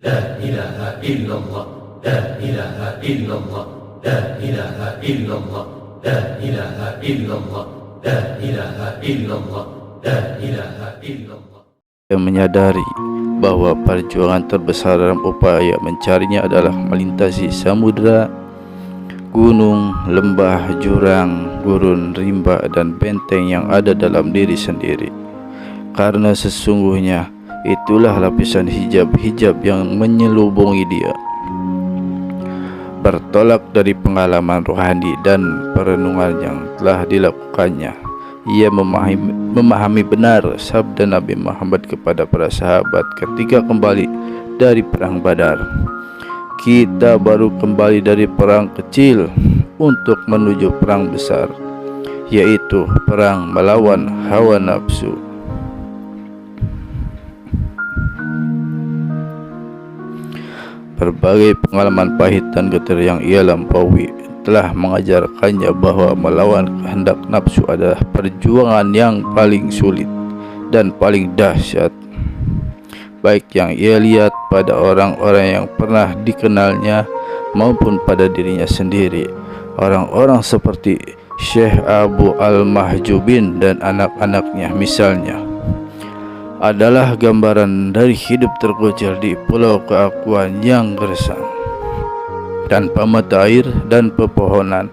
لا إله إلا الله لا إله إلا الله لا إله إلا الله لا إله إلا الله لا إله إلا الله لا إله إلا الله. Yang menyadari bahwa perjuangan terbesar dalam upaya mencarinya adalah melintasi samudera, gunung, lembah, jurang, gurun, rimba, dan benteng yang ada dalam diri sendiri. Karena sesungguhnya itulah lapisan hijab-hijab yang menyelubungi dia. Bertolak dari pengalaman rohani dan perenungan yang telah dilakukannya, ia memahami benar sabda Nabi Muhammad kepada para sahabat ketika kembali dari perang Badar. Kita baru kembali dari perang kecil untuk menuju perang besar, yaitu perang melawan hawa nafsu. Berbagai pengalaman pahit dan getir yang ia lampaui telah mengajarkannya bahwa melawan kehendak nafsu adalah perjuangan yang paling sulit dan paling dahsyat, baik yang ia lihat pada orang-orang yang pernah dikenalnya maupun pada dirinya sendiri. Orang-orang seperti Syekh Abu Al-Mahjubin dan anak-anaknya misalnya adalah gambaran dari hidup terkucil di pulau keakuan yang gersang tanpa mata air dan pepohonan.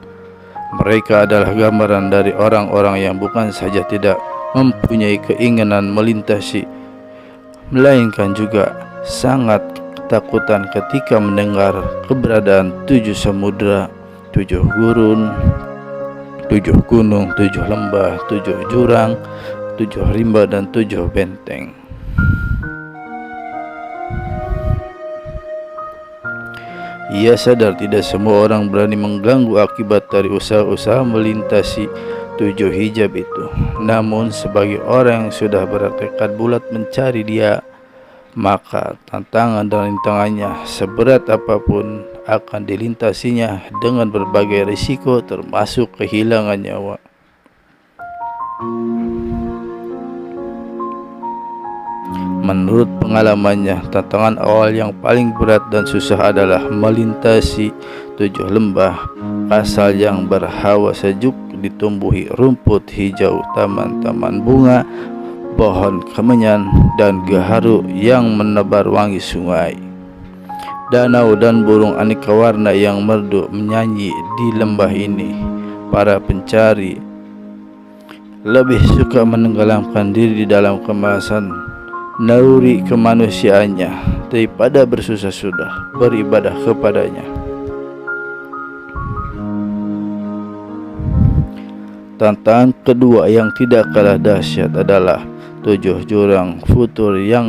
Mereka adalah gambaran dari orang-orang yang bukan saja tidak mempunyai keinginan melintasi, melainkan juga sangat ketakutan ketika mendengar keberadaan 7 samudera, 7 gurun, 7 gunung, 7 lembah, 7 jurang, 7 rimba, dan 7 benteng. Ia sadar tidak semua orang berani mengganggu akibat dari usaha-usaha melintasi 7 hijab itu. Namun sebagai orang yang sudah bertekad bulat mencari dia, maka tantangan dan rintangannya seberat apapun akan dilintasinya dengan berbagai risiko termasuk kehilangan nyawa. Menurut pengalamannya, tantangan awal yang paling berat dan susah adalah melintasi 7 lembah asal yang berhawa sejuk, ditumbuhi rumput hijau, taman-taman bunga, pohon kemenyan, dan gaharu yang menebar wangi sungai. Danau dan burung aneka warna yang merdu menyanyi di lembah ini. Para pencari lebih suka menenggelamkan diri di dalam kemasan naluri kemanusiaannya daripada bersusah-susah beribadah kepadanya. Tantangan kedua yang tidak kalah dahsyat adalah 7 jurang futur yang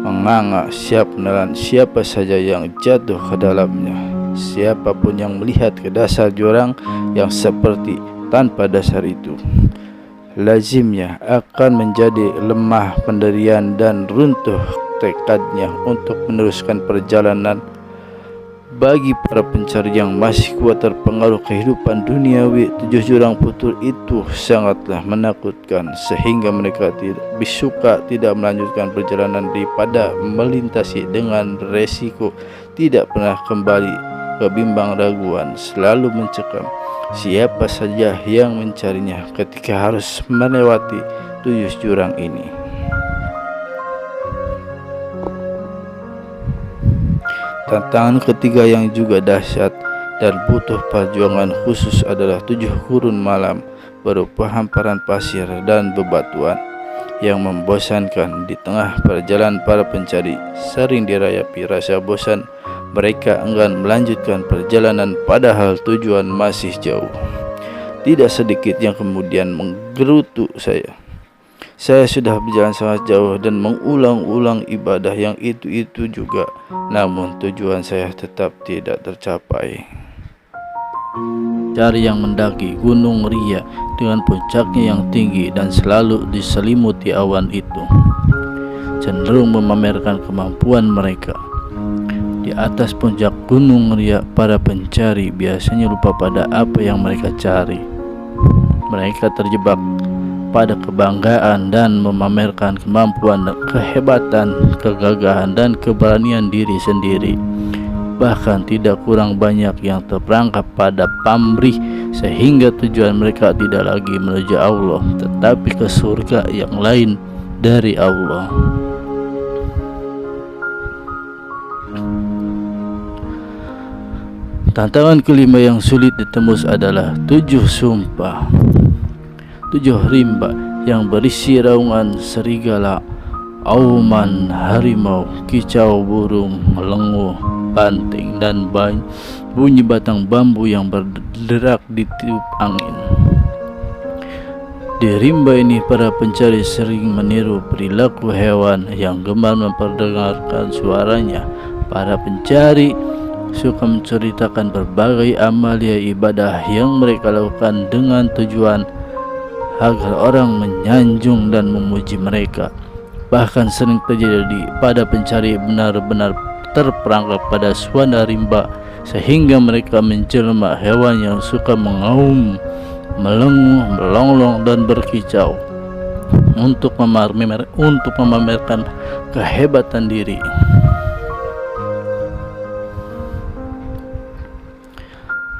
menganga siap menelan siapa saja yang jatuh ke dalamnya. Siapapun yang melihat ke dasar jurang yang seperti tanpa dasar itu, lazimnya akan menjadi lemah pendirian dan runtuh tekadnya untuk meneruskan perjalanan. Bagi para pencari yang masih kuat terpengaruh kehidupan duniawi, 7 jurang futur itu sangatlah menakutkan, sehingga mereka tidak melanjutkan perjalanan daripada melintasi dengan resiko tidak pernah kembali. Kebimbang raguan selalu mencekam siapa saja yang mencarinya ketika harus melewati 7 jurang ini. Tantangan ketiga yang juga dahsyat dan butuh perjuangan khusus adalah 7 gurun malam berupa hamparan pasir dan bebatuan yang membosankan. Di tengah perjalanan para pencari sering dirayapi rasa bosan. Mereka enggan melanjutkan perjalanan padahal tujuan masih jauh. Tidak sedikit yang kemudian menggerutu saya. Saya sudah berjalan sangat jauh dan mengulang-ulang ibadah yang itu-itu juga, namun tujuan saya tetap tidak tercapai. Cari yang mendaki Gunung Ria dengan puncaknya yang tinggi dan selalu diselimuti awan itu cenderung memamerkan kemampuan mereka. Di atas puncak Gunung Ria, para pencari biasanya lupa pada apa yang mereka cari. Mereka terjebak pada kebanggaan dan memamerkan kemampuan, kehebatan, kegagahan, dan keberanian diri sendiri. Bahkan tidak kurang banyak yang terperangkap pada pamrih sehingga tujuan mereka tidak lagi menuju Allah tetapi ke surga yang lain dari Allah. Tantangan kelima yang sulit ditembus adalah 7 sumpah, 7 rimba yang berisi raungan serigala, auman harimau, kicau burung, lenguh, banting, dan bunyi batang bambu yang berderak ditiup angin. Di rimba ini para pencari sering meniru perilaku hewan yang gemar memperdengarkan suaranya. Para pencari suka menceritakan berbagai amalia ibadah yang mereka lakukan dengan tujuan agar orang menyanjung dan memuji mereka. Bahkan sering terjadi pada pencari benar-benar terperangkap pada suara rimba sehingga mereka menjelma hewan yang suka mengaum, melenguh, melonglong, dan berkicau untuk memamerkan kehebatan diri.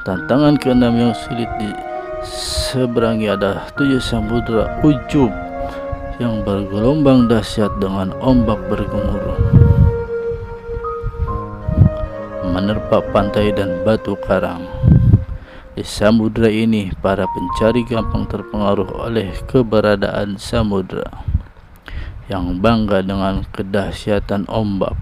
Tantangan keenam yang sulit diseberangi adalah 7 samudra ujub yang bergelombang dahsyat dengan ombak bergemuruh menerpa pantai dan batu karang. Di samudra ini para pencari gampang terpengaruh oleh keberadaan samudra yang bangga dengan kedahsyatan ombak.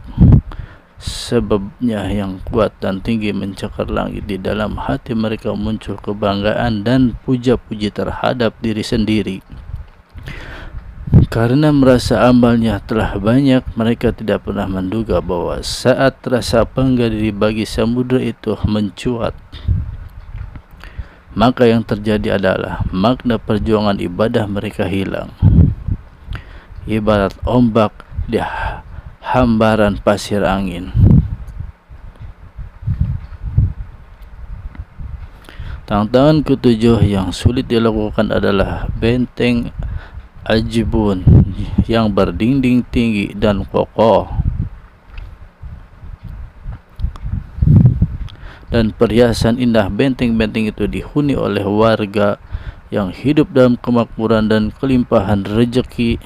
Sebabnya yang kuat dan tinggi mencakar langit. Di dalam hati mereka muncul kebanggaan dan puja-puji terhadap diri sendiri. Karena merasa amalnya telah banyak, mereka tidak pernah menduga bahwa saat rasa bangga diri bagi samudra itu mencuat, maka yang terjadi adalah makna perjuangan ibadah mereka hilang. Ibarat ombak di hambaran pasir angin. Tantangan ketujuh yang sulit dilakukan adalah benteng Ajibun yang berdinding tinggi dan kokoh, dan perhiasan indah benteng-benteng itu dihuni oleh warga yang hidup dalam kemakmuran dan kelimpahan rezeki.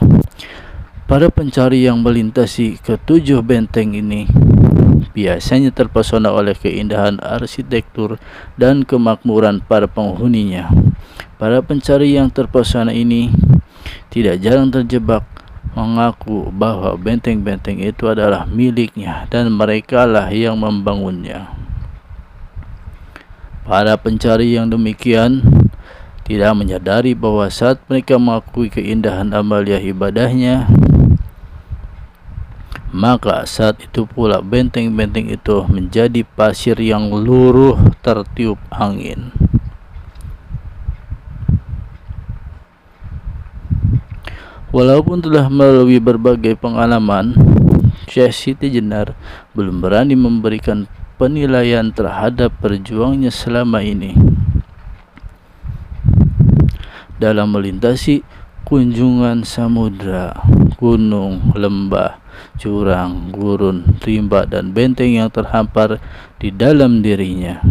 Para pencari yang melintasi ketujuh benteng ini biasanya terpesona oleh keindahan arsitektur dan kemakmuran para penghuninya. Para pencari yang terpesona ini tidak jarang terjebak mengaku bahwa benteng-benteng itu adalah miliknya dan merekalah yang membangunnya. Para pencari yang demikian tidak menyadari bahwa saat mereka mengakui keindahan amalia ibadahnya, maka saat itu pula benteng-benteng itu menjadi pasir yang luruh tertiup angin. Walaupun telah melalui berbagai pengalaman, Syekh Siti Jenar belum berani memberikan penilaian terhadap perjuangannya selama ini dalam melintasi kunjungan samudra, gunung, lembah, jurang, gurun, rimba, dan benteng yang terhampar di dalam dirinya.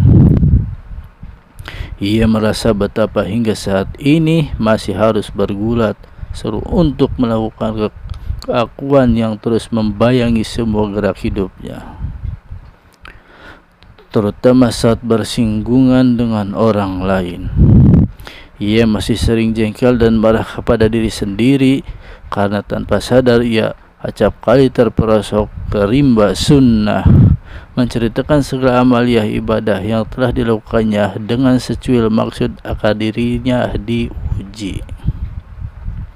Ia merasa betapa hingga saat ini masih harus bergulat seru untuk melakukan keakuan yang terus membayangi semua gerak hidupnya, terutama saat bersinggungan dengan orang lain. Ia masih sering jengkel dan marah kepada diri sendiri karena tanpa sadar ia acap kali terperosok ke rimba sunnah, menceritakan segala amaliah ibadah yang telah dilakukannya dengan secuil maksud agar dirinya diuji.